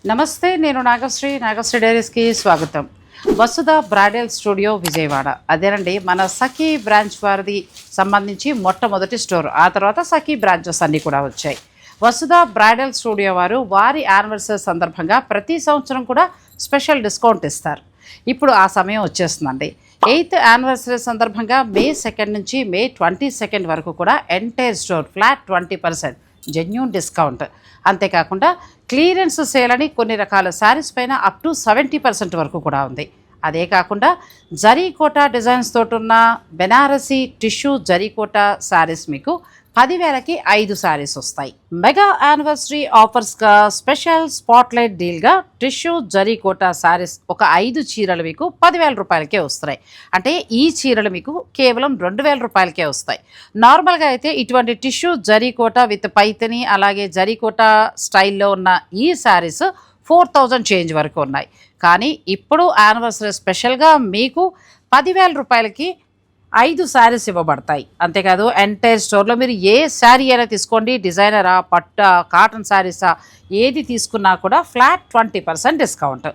నమస్తే, నేను నాగశ్రీ డైరీస్కి స్వాగతం. వసుధ బ్రైడల్ స్టూడియో విజయవాడ. అదేనండి మన సఖీ బ్రాంచ్ వారిది సంబంధించి మొట్టమొదటి స్టోర్. ఆ తర్వాత సఖీ బ్రాంచెస్ అన్నీ కూడా వచ్చాయి. వసుధ బ్రైడల్ స్టూడియో వారి యానివర్సరీ సందర్భంగా ప్రతి సంవత్సరం కూడా స్పెషల్ డిస్కౌంట్ ఇస్తారు. ఇప్పుడు ఆ సమయం వచ్చేస్తుందండి. 8th యానివర్సరీ సందర్భంగా May 2 నుంచి May 22 వరకు కూడా entire store flat 20% genuine discount. అంతేకాకుండా క్లియరెన్స్ సేల్ అని కొన్ని రకాల శారీస్ పైన అప్ టు 70% వరకు కూడా ఉంది. అదే కాకుండా జరీకోటా డిజైన్స్ తోటి ఉన్న బెనారసీ టిష్యూ జరీకోటా శారీస్ మీకు 10,000కి 5 శారీస్ వస్తాయి. మెగా యానివర్సరీ ఆఫర్స్గా స్పెషల్ స్పాట్లైట్ డీల్గా టిష్యూ జరీకోటా శారీస్ ఒక 5 చీరలు మీకు 10,000 రూపాయలకే వస్తున్నాయి. అంటే ఈ చీరలు మీకు కేవలం 2,000 రూపాయలకే వస్తాయి. నార్మల్గా అయితే ఇటువంటి టిష్యూ జరీకోటా విత్ పైతని అలాగే జరీకోటా స్టైల్లో ఉన్న ఈ శారీస్ 4,000 చేంజ్ వరకు ఉన్నాయి. కానీ ఇప్పుడు యానివర్సరీ స్పెషల్గా మీకు 10,000 రూపాయలకి 5 శారీస్ ఇవ్వబడతాయి. అంతేకాదు ఎంటైర్ స్టోర్లో మీరు ఏ శారీ అయినా తీసుకోండి, డిజైనరా, పట్ట, కాటన్ శారీసా, ఏది తీసుకున్నా కూడా flat 20% discount.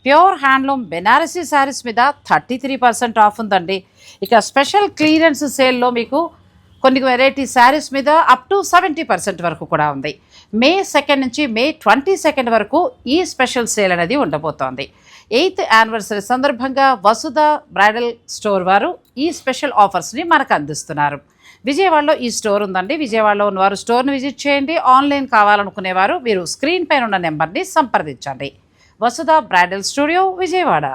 Pure handloom Banarasi saris మీద 33% ఆఫ్ ఉందండి. ఇక స్పెషల్ క్లియరెన్స్ సేల్లో మీకు కొన్ని వెరైటీ శారీస్ మీద అప్ టు 70% వరకు కూడా ఉంది. May 2 నుంచి May 22 వరకు ఈ స్పెషల్ సేల్ అనేది ఉండబోతోంది. 8th యానివర్సరీ సందర్భంగా వసుధ బ్రైడల్ స్టోర్ వారు ఈ స్పెషల్ ఆఫర్స్ని మనకు అందిస్తున్నారు. విజయవాడలో ఈ స్టోర్ ఉందండి. విజయవాడలో ఉన్నవారు స్టోర్ని విజిట్ చేయండి. ఆన్లైన్ కావాలనుకునేవారు మీరు స్క్రీన్ పైన ఉన్న నెంబర్ని సంప్రదించండి. వసుధ బ్రైడల్ స్టూడియో విజయవాడ.